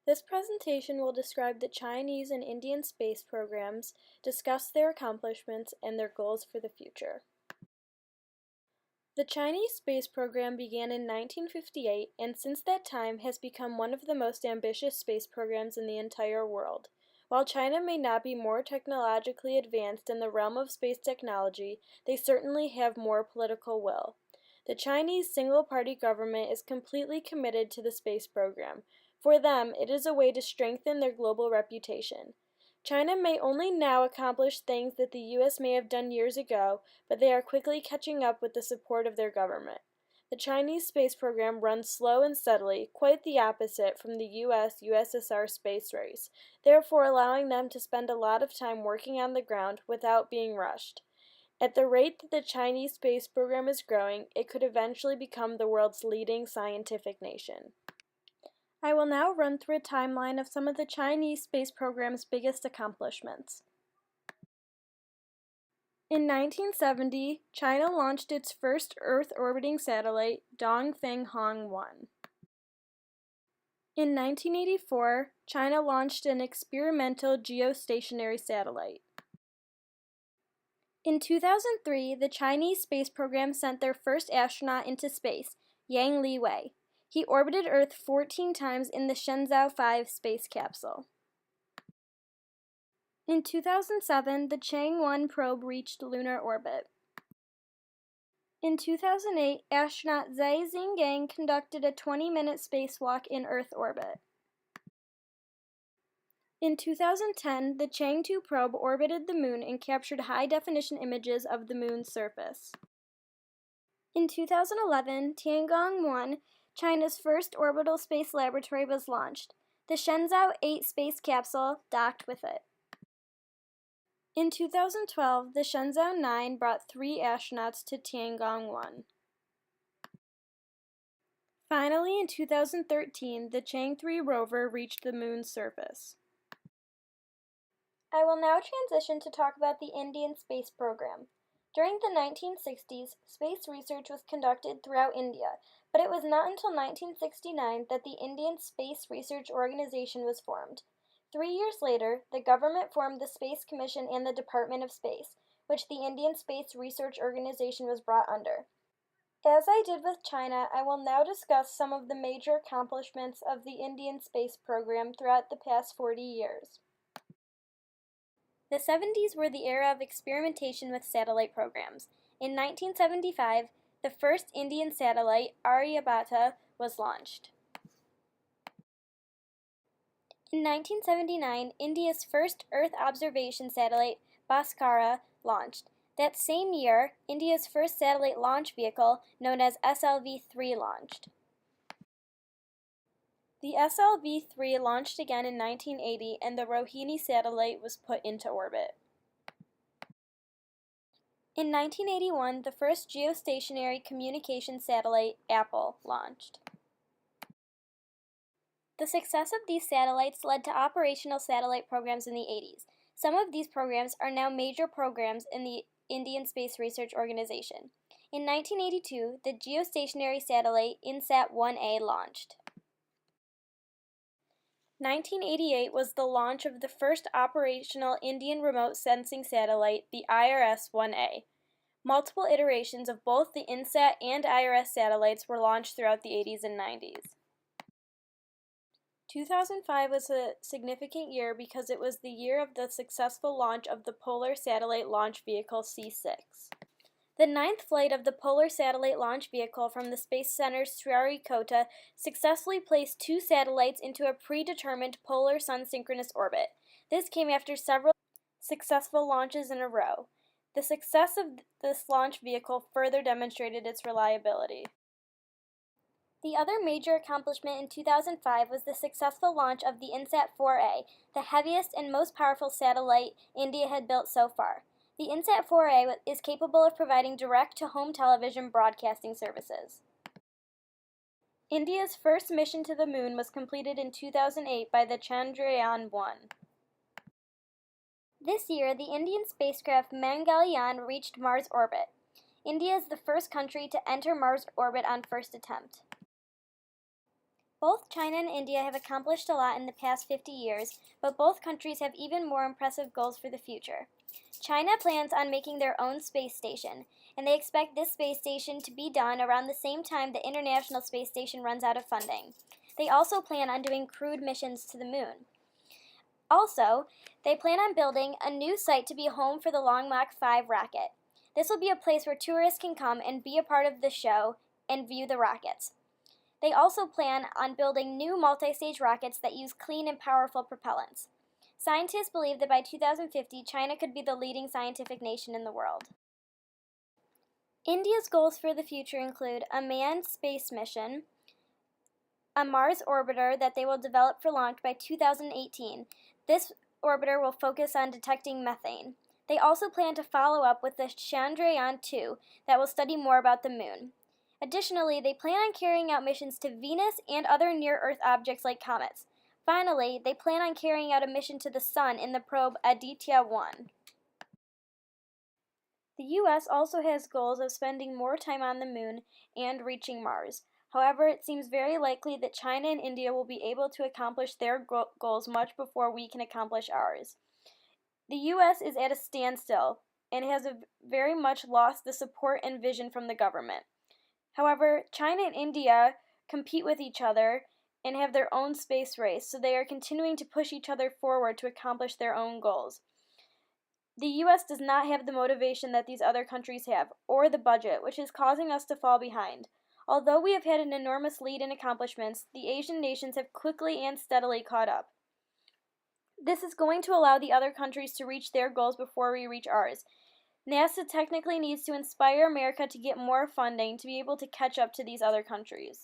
This presentation will describe the Chinese and Indian space programs, discuss their accomplishments, and their goals for the future. The Chinese space program began in 1958 and since that time has become one of the most ambitious space programs in the entire world. While China may not be more technologically advanced in the realm of space technology, they certainly have more political will. The Chinese single-party government is completely committed to the space program. For them, it is a way to strengthen their global reputation. China may only now accomplish things that the U.S. may have done years ago, but they are quickly catching up with the support of their government. The Chinese space program runs slow and steadily, quite the opposite from the U.S.-USSR space race, therefore allowing them to spend a lot of time working on the ground without being rushed. At the rate that the Chinese space program is growing, it could eventually become the world's leading scientific nation. I will now run through a timeline of some of the Chinese space program's biggest accomplishments. In 1970, China launched its first Earth-orbiting satellite, Dongfeng-Hong-1. In 1984, China launched an experimental geostationary satellite. In 2003, the Chinese space program sent their first astronaut into space, Yang Liwei. He orbited Earth 14 times in the Shenzhou 5 space capsule. In 2007, the Chang'e-1 probe reached lunar orbit. In 2008, astronaut Zai Xinggang conducted a 20-minute spacewalk in Earth orbit. In 2010, the Chang'e-2 probe orbited the Moon and captured high-definition images of the Moon's surface. In 2011, Tiangong-1, China's first orbital space laboratory, was launched. The Shenzhou 8 space capsule docked with it. In 2012, the Shenzhou 9 brought 3 astronauts to Tiangong-1. Finally, in 2013, the Chang'e-3 rover reached the Moon's surface. I will now transition to talk about the Indian space program. During the 1960s, space research was conducted throughout India, but it was not until 1969 that the Indian Space Research Organization was formed. 3 years later, the government formed the Space Commission and the Department of Space, which the Indian Space Research Organization was brought under. As I did with China, I will now discuss some of the major accomplishments of the Indian space program throughout the past 40 years. The 70s were the era of experimentation with satellite programs. In 1975, the first Indian satellite, Aryabhata, was launched. In 1979, India's first Earth observation satellite, Bhaskara, launched. That same year, India's first satellite launch vehicle, known as SLV-3, launched. The SLV-3 launched again in 1980, and the Rohini satellite was put into orbit. In 1981, the first geostationary communication satellite, Apple, launched. The success of these satellites led to operational satellite programs in the 80s. Some of these programs are now major programs in the Indian Space Research Organization. In 1982, the geostationary satellite INSAT-1A launched. 1988 was the launch of the first operational Indian remote sensing satellite, the IRS-1A. Multiple iterations of both the INSAT and IRS satellites were launched throughout the 80s and 90s. 2005 was a significant year because it was the year of the successful launch of the Polar Satellite Launch Vehicle C-6. The 9th flight of the Polar Satellite Launch Vehicle from the Space Center's Sriharikota successfully placed 2 satellites into a predetermined polar sun-synchronous orbit. This came after several successful launches in a row. The success of this launch vehicle further demonstrated its reliability. The other major accomplishment in 2005 was the successful launch of the INSAT-4A, the heaviest and most powerful satellite India had built so far. The INSAT-4A is capable of providing direct-to-home television broadcasting services. India's first mission to the Moon was completed in 2008 by the Chandrayaan-1. This year, the Indian spacecraft Mangalyaan reached Mars orbit. India is the first country to enter Mars orbit on first attempt. Both China and India have accomplished a lot in the past 50 years, but both countries have even more impressive goals for the future. China plans on making their own space station, and they expect this space station to be done around the same time the International Space Station runs out of funding. They also plan on doing crewed missions to the moon. Also, they plan on building a new site to be home for the Long March 5 rocket. This will be a place where tourists can come and be a part of the show and view the rockets. They also plan on building new multi-stage rockets that use clean and powerful propellants. Scientists believe that by 2050, China could be the leading scientific nation in the world. India's goals for the future include a manned space mission, a Mars orbiter that they will develop for launch by 2018. This orbiter will focus on detecting methane. They also plan to follow up with the Chandrayaan-2 that will study more about the moon. Additionally, they plan on carrying out missions to Venus and other near-Earth objects like comets. Finally, they plan on carrying out a mission to the Sun in the probe Aditya-1. The U.S. also has goals of spending more time on the moon and reaching Mars. However, it seems very likely that China and India will be able to accomplish their goals much before we can accomplish ours. The U.S. is at a standstill and has very much lost the support and vision from the government. However, China and India compete with each other and have their own space race, so they are continuing to push each other forward to accomplish their own goals. The U.S. does not have the motivation that these other countries have, or the budget, which is causing us to fall behind. Although we have had an enormous lead in accomplishments, the Asian nations have quickly and steadily caught up. This is going to allow the other countries to reach their goals before we reach ours. NASA technically needs to inspire America to get more funding to be able to catch up to these other countries.